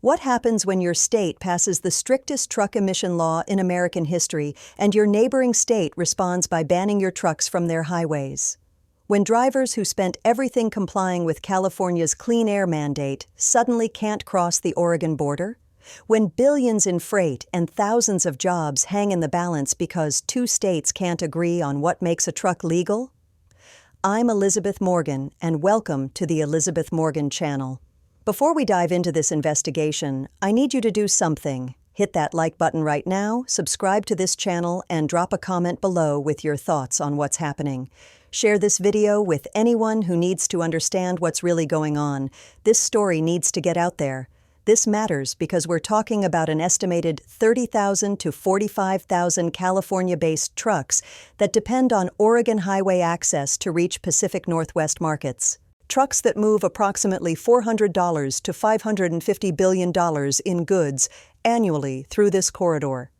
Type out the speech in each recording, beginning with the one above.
What happens when your state passes the strictest truck emission law in American history and your neighboring state responds by banning your trucks from their highways? When drivers who spent everything complying with California's clean air mandate suddenly can't cross the Oregon border? When billions in freight and thousands of jobs hang in the balance because two states can't agree on what makes a truck legal? I'm Elizabeth Morgan, and welcome to the Elizabeth Morgan channel. Before we dive into this investigation, I need you to do something. Hit that like button right now, subscribe to this channel, and drop a comment below with your thoughts on what's happening. Share this video with anyone who needs to understand what's really going on. This story needs to get out there. This matters because we're talking about an estimated 30,000 to 45,000 California-based trucks that depend on Oregon highway access to reach Pacific Northwest markets. Trucks that move approximately $400 to $550 billion in goods annually through this corridor.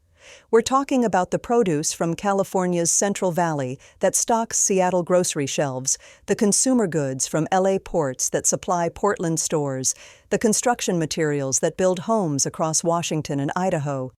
We're talking about the produce from California's Central Valley that stocks Seattle grocery shelves, the consumer goods from LA ports that supply Portland stores, the construction materials that build homes across Washington and Idaho.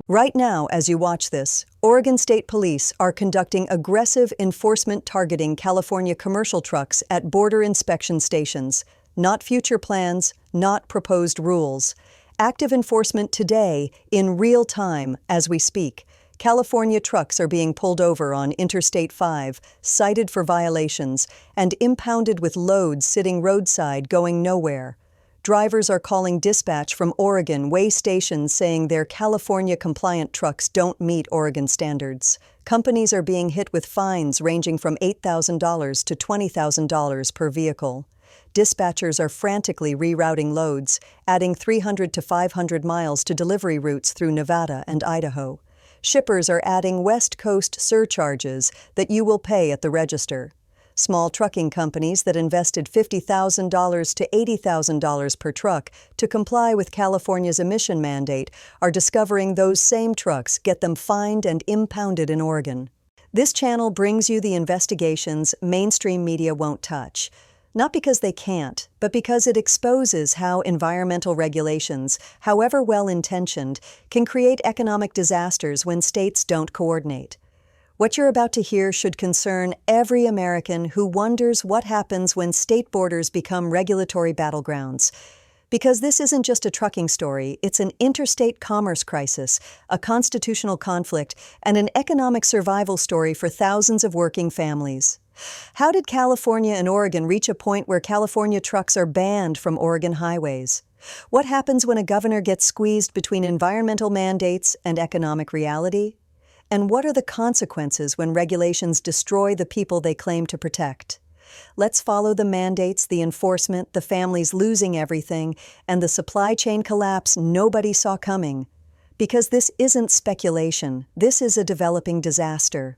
Right now, as you watch this, Oregon State Police are conducting aggressive enforcement targeting California commercial trucks at border inspection stations. Not future plans, not proposed rules. Active enforcement today, in real time, as we speak. California trucks are being pulled over on Interstate 5, cited for violations, and impounded with loads sitting roadside going nowhere. Drivers are calling dispatch from Oregon weigh stations saying their California-compliant trucks don't meet Oregon standards. Companies are being hit with fines ranging from $8,000 to $20,000 per vehicle. Dispatchers are frantically rerouting loads, adding 300 to 500 miles to delivery routes through Nevada and Idaho. Shippers are adding West Coast surcharges that you will pay at the register. Small trucking companies that invested $50,000 to $80,000 per truck to comply with California's emission mandate are discovering those same trucks get them fined and impounded in Oregon. This channel brings you the investigations mainstream media won't touch. Not because they can't, but because it exposes how environmental regulations, however well-intentioned, can create economic disasters when states don't coordinate. What you're about to hear should concern every American who wonders what happens when state borders become regulatory battlegrounds. Because this isn't just a trucking story, it's an interstate commerce crisis, a constitutional conflict, and an economic survival story for thousands of working families. How did California and Oregon reach a point where California trucks are banned from Oregon highways? What happens when a governor gets squeezed between environmental mandates and economic reality? And what are the consequences when regulations destroy the people they claim to protect? Let's follow the mandates, the enforcement, the families losing everything, and the supply chain collapse nobody saw coming. Because this isn't speculation, this is a developing disaster.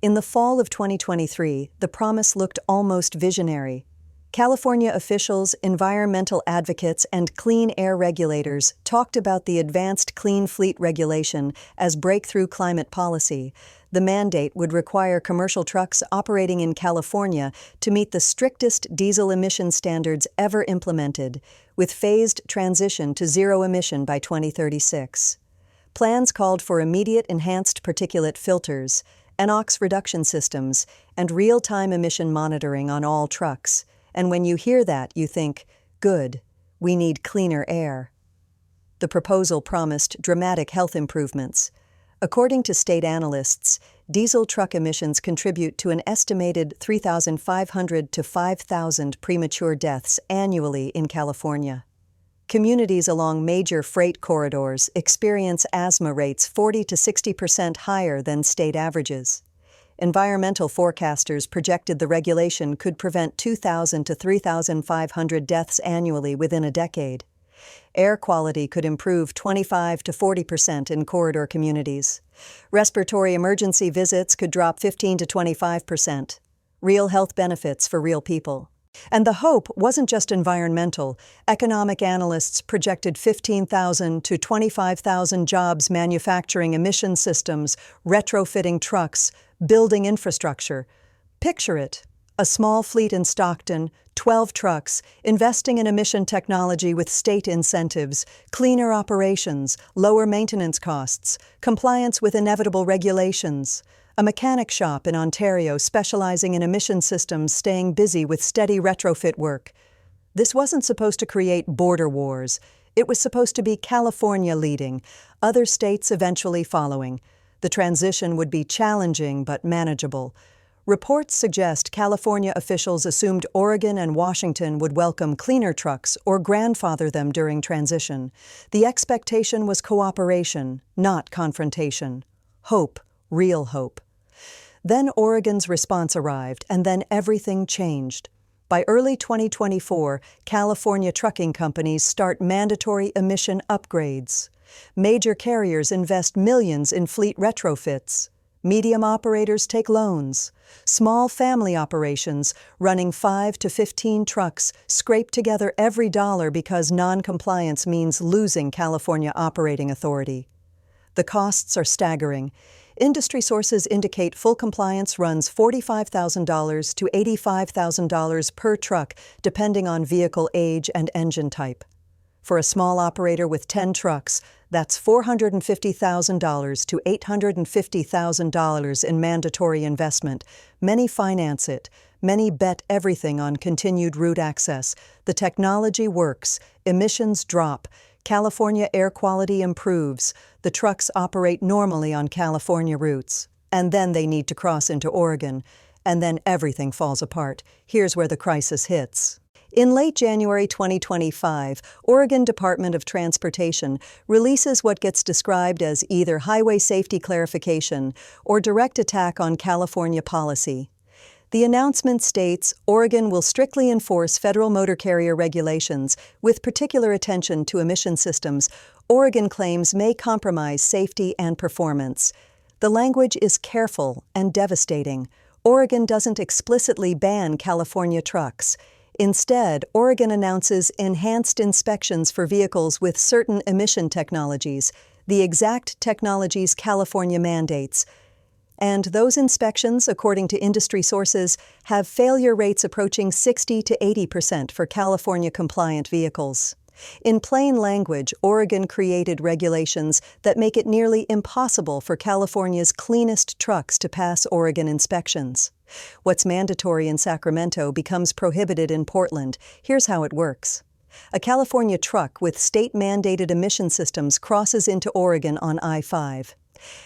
In the fall of 2023, the promise looked almost visionary. California officials, environmental advocates, and clean air regulators talked about the Advanced Clean Fleet Regulation as breakthrough climate policy. The mandate would require commercial trucks operating in California to meet the strictest diesel emission standards ever implemented, with phased transition to zero emission by 2036. Plans called for immediate enhanced particulate filters, NOx reduction systems, and real-time emission monitoring on all trucks. And when you hear that, you think, good, we need cleaner air. The proposal promised dramatic health improvements. According to state analysts, diesel truck emissions contribute to an estimated 3,500 to 5,000 premature deaths annually in California. Communities along major freight corridors experience asthma rates 40 to 60% higher than state averages. Environmental forecasters projected the regulation could prevent 2,000 to 3,500 deaths annually within a decade. Air quality could improve 25 to 40% in corridor communities. Respiratory emergency visits could drop 15 to 25%. Real health benefits for real people. And the hope wasn't just environmental. Economic analysts projected 15,000 to 25,000 jobs manufacturing emission systems, retrofitting trucks, building infrastructure. Picture it, A small fleet in Stockton, 12 trucks, investing in emission technology with state incentives, cleaner operations, lower maintenance costs, compliance with inevitable regulations. A mechanic shop in Ontario specializing in emission systems staying busy with steady retrofit work. This wasn't supposed to create border wars. It was supposed to be California leading, other states eventually following. The transition would be challenging but manageable. Reports suggest California officials assumed Oregon and Washington would welcome cleaner trucks or grandfather them during transition. The expectation was cooperation, not confrontation. Hope, real hope. Then Oregon's response arrived, and then everything changed. By early 2024, California trucking companies start mandatory emission upgrades. Major carriers invest millions in fleet retrofits. Medium operators take loans. Small family operations, running 5 to 15 trucks, scrape together every dollar because non-compliance means losing California operating authority. The costs are staggering. Industry sources indicate full compliance runs $45,000 to $85,000 per truck, depending on vehicle age and engine type. For a small operator with 10 trucks, that's $450,000 to $850,000 in mandatory investment. Many finance it. Many bet everything on continued route access. The technology works. Emissions drop. California air quality improves. The trucks operate normally on California routes. And then they need to cross into Oregon. And then everything falls apart. Here's where the crisis hits. In late January 2025, Oregon Department of Transportation releases what gets described as either highway safety clarification or direct attack on California policy. The announcement states Oregon will strictly enforce federal motor carrier regulations with particular attention to emission systems Oregon claims may compromise safety and performance. The language is careful and devastating. Oregon doesn't explicitly ban California trucks. Instead, Oregon announces enhanced inspections for vehicles with certain emission technologies, the exact technologies California mandates. And those inspections, according to industry sources, have failure rates approaching 60 to 80% for California-compliant vehicles. In plain language, Oregon created regulations that make it nearly impossible for California's cleanest trucks to pass Oregon inspections. What's mandatory in Sacramento becomes prohibited in Portland. Here's how it works. A California truck with state-mandated emission systems crosses into Oregon on I-5.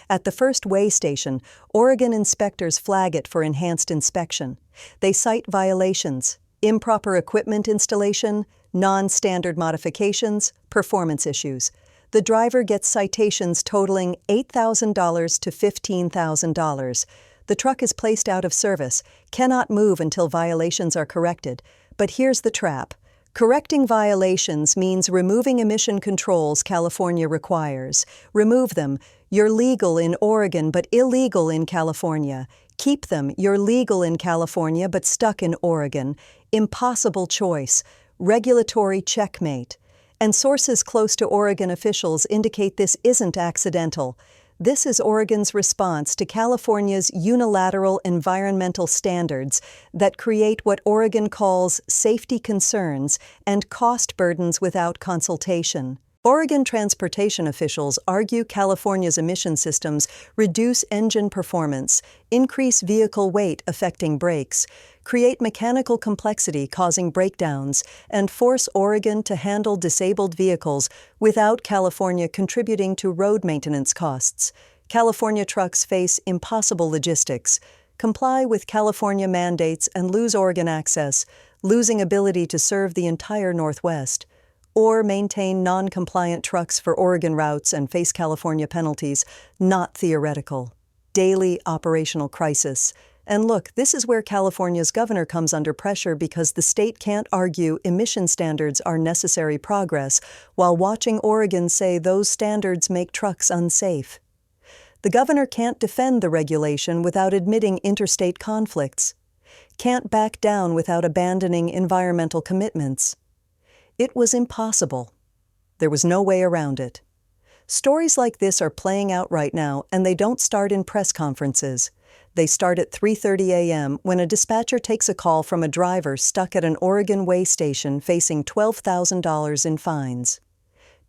At the first weigh station, Oregon inspectors flag it for enhanced inspection. They cite violations, improper equipment installation, non-standard modifications, performance issues. The driver gets citations totaling $8,000 to $15,000. The truck is placed out of service, cannot move until violations are corrected. But here's the trap. Correcting violations means removing emission controls California requires. Remove them. You're legal in Oregon but illegal in California. Keep them. You're legal in California but stuck in Oregon. Impossible choice. Regulatory checkmate. And sources close to Oregon officials indicate this isn't accidental. This is Oregon's response to California's unilateral environmental standards that create what Oregon calls safety concerns and cost burdens without consultation. Oregon transportation officials argue California's emission systems reduce engine performance, increase vehicle weight affecting brakes, create mechanical complexity causing breakdowns, and force Oregon to handle disabled vehicles without California contributing to road maintenance costs. California trucks face impossible logistics, comply with California mandates and lose Oregon access, losing ability to serve the entire Northwest, or maintain non-compliant trucks for Oregon routes and face California penalties, not theoretical. Daily operational crisis. And look, this is where California's governor comes under pressure because the state can't argue emission standards are necessary progress while watching Oregon say those standards make trucks unsafe. The governor can't defend the regulation without admitting interstate conflicts, can't back down without abandoning environmental commitments. It was impossible. There was no way around it. Stories like this are playing out right now, and they don't start in press conferences. They start at 3:30 a.m. when a dispatcher takes a call from a driver stuck at an Oregon way station facing $12,000 in fines.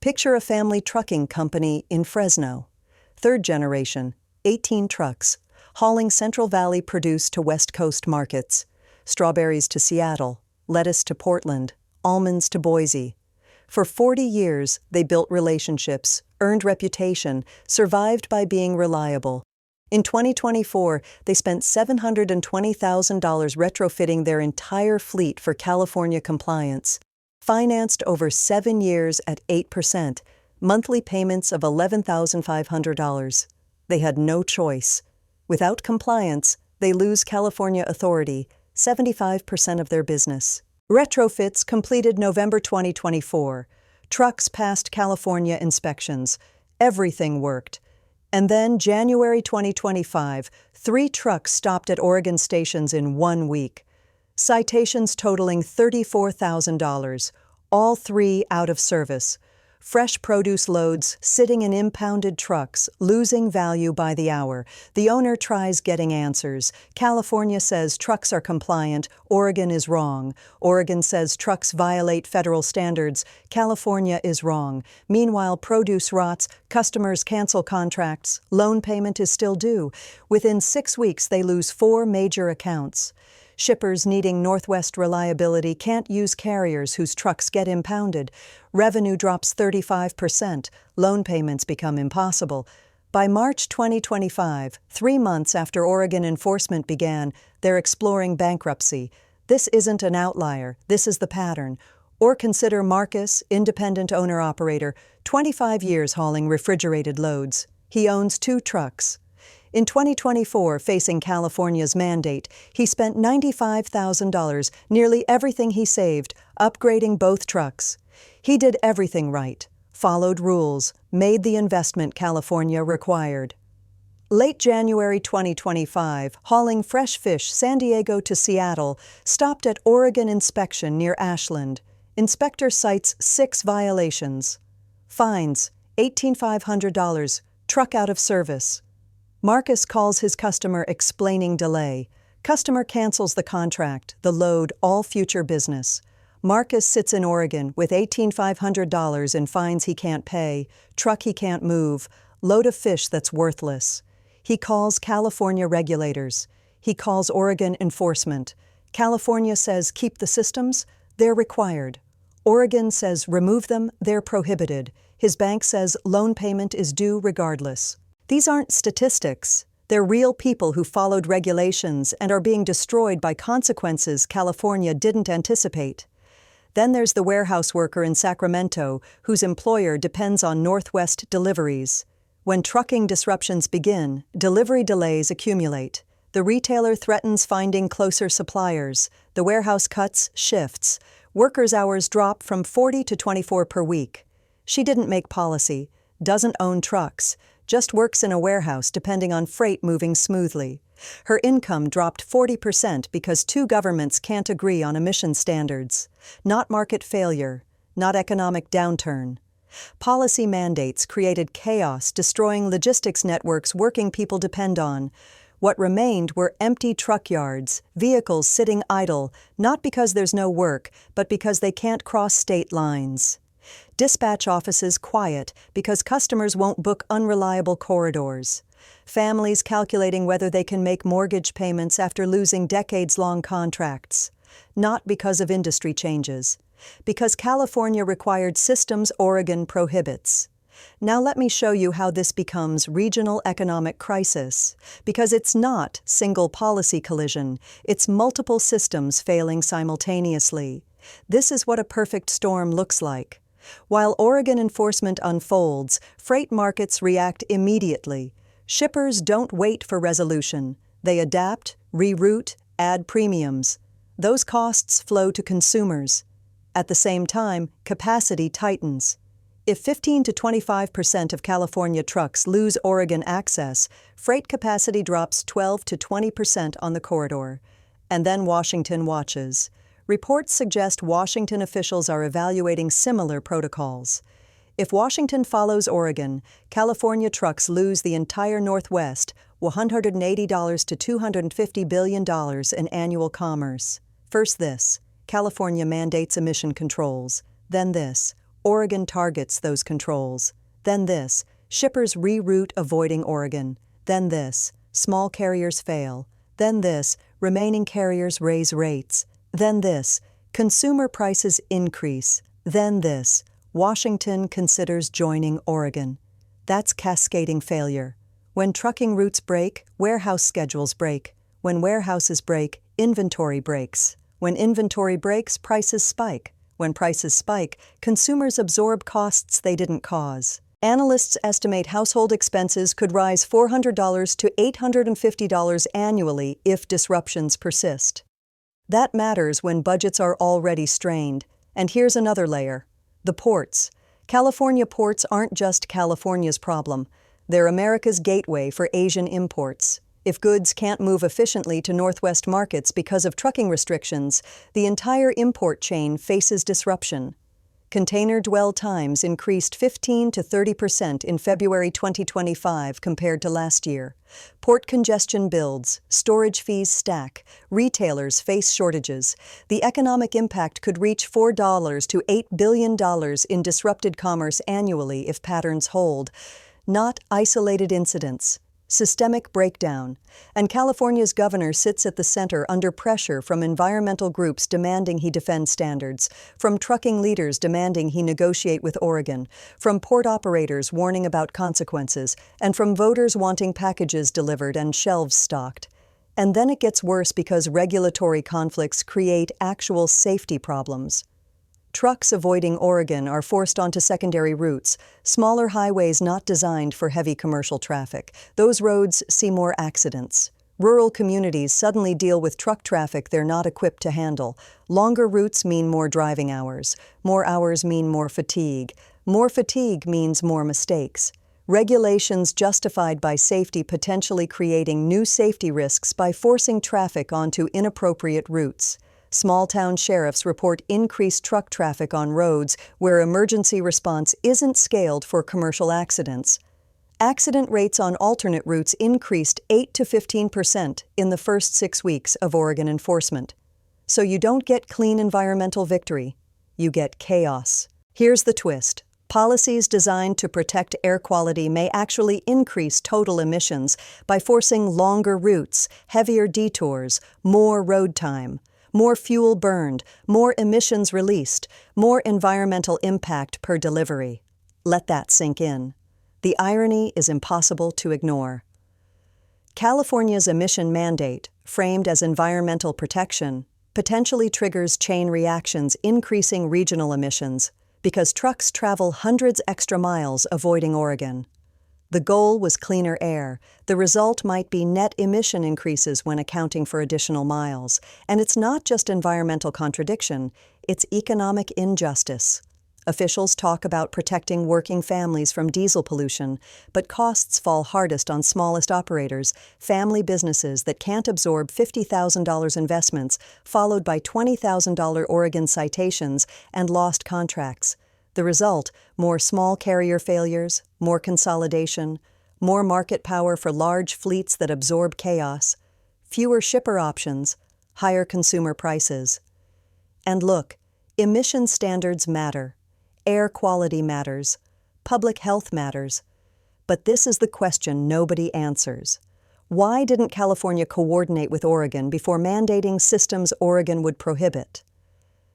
Picture a family trucking company in Fresno. Third generation, 18 trucks, hauling Central Valley produce to West Coast markets. Strawberries to Seattle, lettuce to Portland, almonds to Boise. For 40 years, they built relationships, earned reputation, survived by being reliable. In 2024, they spent $720,000 retrofitting their entire fleet for California compliance. Financed over 7 years at 8%, monthly payments of $11,500. They had no choice. Without compliance, they lose California authority, 75% of their business. Retrofits completed November 2024. Trucks passed California inspections. Everything worked. And then January 2025, 3 trucks stopped at Oregon stations in 1 week. Citations totaling $34,000, all 3 out of service. Fresh produce loads sitting in impounded trucks, losing value by the hour. The owner tries getting answers. California says trucks are compliant. Oregon is wrong. Oregon says trucks violate federal standards. California is wrong. Meanwhile, produce rots. Customers cancel contracts. Loan payment is still due. Within 6 weeks, they lose 4 major accounts. Shippers needing Northwest reliability can't use carriers whose trucks get impounded. Revenue drops 35%. Loan payments become impossible. By March 2025, 3 months after Oregon enforcement began, they're exploring bankruptcy. This isn't an outlier. This is the pattern. Or consider Marcus, independent owner-operator, 25 years hauling refrigerated loads. He owns 2 trucks. In 2024, facing California's mandate, he spent $95,000, nearly everything he saved, upgrading both trucks. He did everything right, followed rules, made the investment California required. Late January 2025, hauling fresh fish San Diego to Seattle, stopped at Oregon inspection near Ashland. Inspector cites 6 violations. Fines, $18,500, truck out of service. Marcus calls his customer explaining delay. Customer cancels the contract, the load, all future business. Marcus sits in Oregon with $18,500 in fines he can't pay, truck he can't move, load of fish that's worthless. He calls California regulators. He calls Oregon enforcement. California says keep the systems, they're required. Oregon says remove them, they're prohibited. His bank says loan payment is due regardless. These aren't statistics. They're real people who followed regulations and are being destroyed by consequences California didn't anticipate. Then there's the warehouse worker in Sacramento whose employer depends on Northwest deliveries. When trucking disruptions begin, delivery delays accumulate. The retailer threatens finding closer suppliers. The warehouse cuts shifts. Workers' hours drop from 40 to 24 per week. She didn't make policy, doesn't own trucks, just works in a warehouse depending on freight moving smoothly. Her income dropped 40% because 2 governments can't agree on emission standards. Not market failure, not economic downturn. Policy mandates created chaos, destroying logistics networks working people depend on. What remained were empty truck yards, vehicles sitting idle, not because there's no work, but because they can't cross state lines. Dispatch offices quiet because customers won't book unreliable corridors. Families calculating whether they can make mortgage payments after losing decades-long contracts. Not because of industry changes. Because California required systems Oregon prohibits. Now let me show you how this becomes regional economic crisis. Because it's not single policy collision, it's multiple systems failing simultaneously. This is what a perfect storm looks like. While Oregon enforcement unfolds, freight markets react immediately. Shippers don't wait for resolution. They adapt, reroute, add premiums. Those costs flow to consumers. At the same time, capacity tightens. If 15 to 25% of California trucks lose Oregon access, freight capacity drops 12 to 20% on the corridor. And then Washington watches. Reports suggest Washington officials are evaluating similar protocols. If Washington follows Oregon, California trucks lose the entire Northwest, $180 to $250 billion in annual commerce. First this, California mandates emission controls. Then this, Oregon targets those controls. Then this, shippers reroute avoiding Oregon. Then this, small carriers fail. Then this, remaining carriers raise rates. Then this, consumer prices increase. Then this, Washington considers joining Oregon. That's cascading failure. When trucking routes break, warehouse schedules break. When warehouses break, inventory breaks. When inventory breaks, prices spike. When prices spike, consumers absorb costs they didn't cause. Analysts estimate household expenses could rise $400 to $850 annually if disruptions persist. That matters when budgets are already strained. And here's another layer. The ports. California ports aren't just California's problem. They're America's gateway for Asian imports. If goods can't move efficiently to Northwest markets because of trucking restrictions, the entire import chain faces disruption. Container dwell times increased 15 to 30% in February 2025 compared to last year. Port congestion builds, storage fees stack, retailers face shortages. The economic impact could reach $4 to $8 billion in disrupted commerce annually if patterns hold. Not isolated incidents. Systemic breakdown. And California's governor sits at the center under pressure from environmental groups demanding he defend standards, from trucking leaders demanding he negotiate with Oregon, from port operators warning about consequences, and from voters wanting packages delivered and shelves stocked. And then it gets worse because regulatory conflicts create actual safety problems. Trucks avoiding Oregon are forced onto secondary routes, smaller highways not designed for heavy commercial traffic. Those roads see more accidents. Rural communities suddenly deal with truck traffic they're not equipped to handle. Longer routes mean more driving hours. More hours mean more fatigue. More fatigue means more mistakes. Regulations justified by safety potentially creating new safety risks by forcing traffic onto inappropriate routes. Small-town sheriffs report increased truck traffic on roads where emergency response isn't scaled for commercial accidents. Accident rates on alternate routes increased 8 to 15% in the first 6 weeks of Oregon enforcement. So you don't get clean environmental victory, you get chaos. Here's the twist. Policies designed to protect air quality may actually increase total emissions by forcing longer routes, heavier detours, more road time. More fuel burned, more emissions released, more environmental impact per delivery. Let that sink in. The irony is impossible to ignore. California's emission mandate, framed as environmental protection, potentially triggers chain reactions increasing regional emissions because trucks travel hundreds extra miles avoiding Oregon. The goal was cleaner air. The result might be net emission increases when accounting for additional miles. And it's not just environmental contradiction, it's economic injustice. Officials talk about protecting working families from diesel pollution, but costs fall hardest on smallest operators, family businesses that can't absorb $50,000 investments, followed by $20,000 Oregon citations and lost contracts. The result, more small carrier failures, more consolidation, more market power for large fleets that absorb chaos, fewer shipper options, higher consumer prices. And look, emission standards matter, air quality matters, public health matters. But this is the question nobody answers. Why didn't California coordinate with Oregon before mandating systems Oregon would prohibit?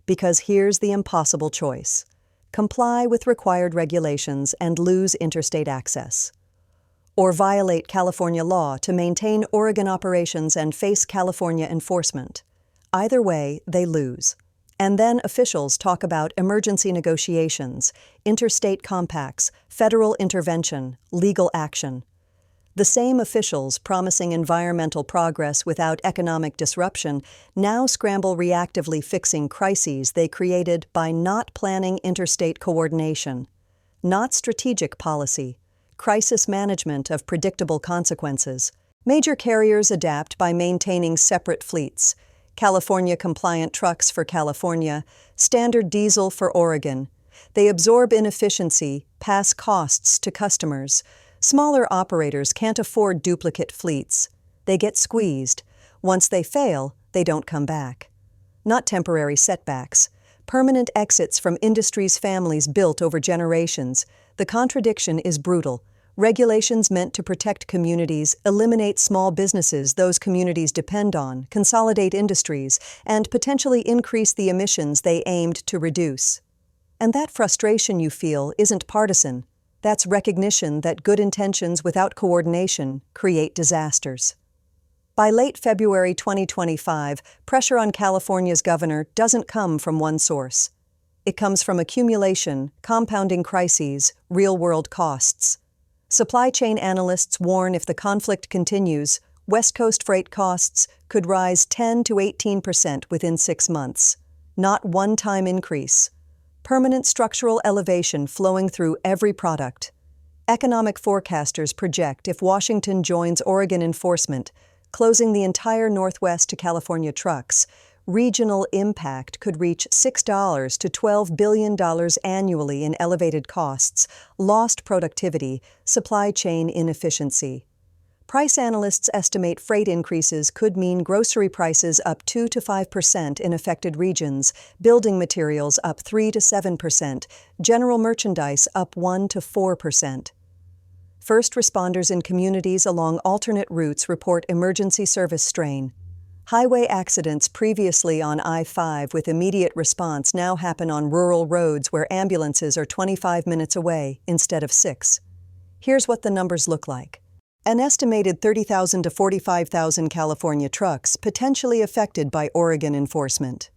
Because here's the impossible choice. Comply with required regulations and lose interstate access. Or violate California law to maintain Oregon operations and face California enforcement. Either way, they lose. And then officials talk about emergency negotiations, interstate compacts, federal intervention, legal action. The same officials promising environmental progress without economic disruption now scramble reactively fixing crises they created by not planning interstate coordination, not strategic policy, crisis management of predictable consequences. Major carriers adapt by maintaining separate fleets, California-compliant trucks for California, standard diesel for Oregon. They absorb inefficiency, pass costs to customers. Smaller operators can't afford duplicate fleets. They get squeezed. Once they fail, they don't come back. Not temporary setbacks. Permanent exits from industries families built over generations. The contradiction is brutal. Regulations meant to protect communities, eliminate small businesses those communities depend on, consolidate industries, and potentially increase the emissions they aimed to reduce. And that frustration you feel isn't partisan. That's recognition that good intentions without coordination create disasters. By late February 2025, pressure on California's governor doesn't come from one source. It comes from accumulation, compounding crises, real-world costs. Supply chain analysts warn if the conflict continues, West Coast freight costs could rise 10 to 18% within 6 months. Not one-time increase. Permanent structural elevation flowing through every product. Economic forecasters project if Washington joins Oregon enforcement, closing the entire Northwest to California trucks, regional impact could reach $6 to $12 billion annually in elevated costs, lost productivity, supply chain inefficiency. Price analysts estimate freight increases could mean grocery prices up 2 to 5% in affected regions, building materials up 3 to 7%, general merchandise up 1 to 4%. First responders in communities along alternate routes report emergency service strain. Highway accidents previously on I-5 with immediate response now happen on rural roads where ambulances are 25 minutes away instead of 6. Here's what the numbers look like. An estimated 30,000 to 45,000 California trucks potentially affected by Oregon enforcement.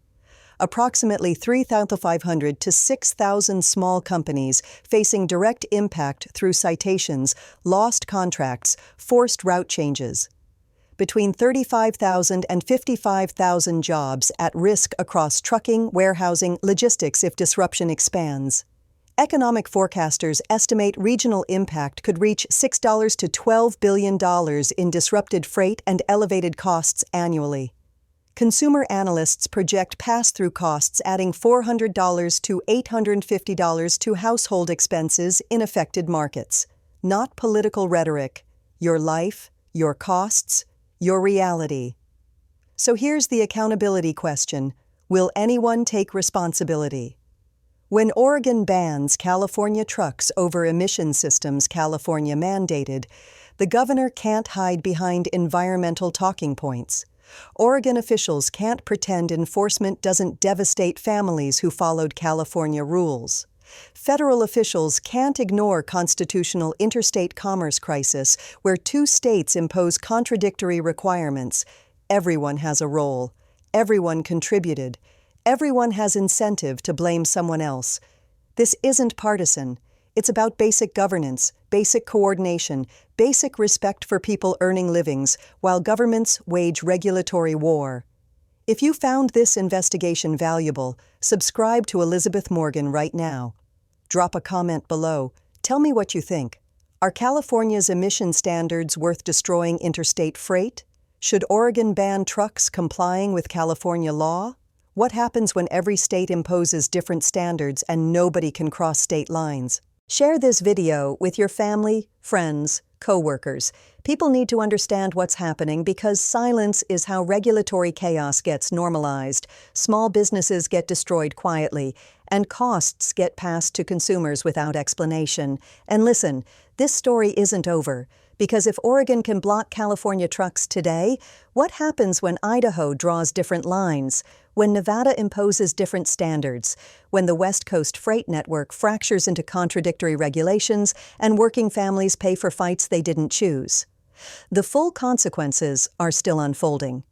Approximately 3,500 to 6,000 small companies facing direct impact through citations, lost contracts, forced route changes. Between 35,000 and 55,000 jobs at risk across trucking, warehousing, logistics if disruption expands. Economic forecasters estimate regional impact could reach $6 to $12 billion in disrupted freight and elevated costs annually. Consumer analysts project pass-through costs adding $400 to $850 to household expenses in affected markets. Not political rhetoric. Your life, your costs, your reality. So here's the accountability question. Will anyone take responsibility? When Oregon bans California trucks over emission systems California mandated, the governor can't hide behind environmental talking points. Oregon officials can't pretend enforcement doesn't devastate families who followed California rules. Federal officials can't ignore constitutional interstate commerce crisis where 2 states impose contradictory requirements. Everyone has a role. Everyone contributed. Everyone has incentive to blame someone else. This isn't partisan. It's about basic governance, basic coordination, basic respect for people earning livings, while governments wage regulatory war. If you found this investigation valuable, subscribe to Elizabeth Morgan right now. Drop a comment below. Tell me what you think. Are California's emission standards worth destroying interstate freight? Should Oregon ban trucks complying with California law? What happens when every state imposes different standards and nobody can cross state lines? Share this video with your family, friends, co-workers. People need to understand what's happening because silence is how regulatory chaos gets normalized, small businesses get destroyed quietly, and costs get passed to consumers without explanation. And listen, this story isn't over. Because if Oregon can block California trucks today, what happens when Idaho draws different lines? When Nevada imposes different standards? When the West Coast freight network fractures into contradictory regulations and working families pay for fights they didn't choose? The full consequences are still unfolding.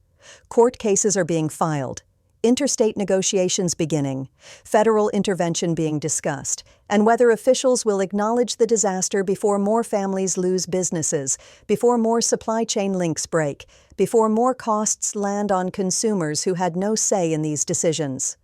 Court cases are being filed. Interstate negotiations beginning, federal intervention being discussed, and whether officials will acknowledge the disaster before more families lose businesses, before more supply chain links break, before more costs land on consumers who had no say in these decisions.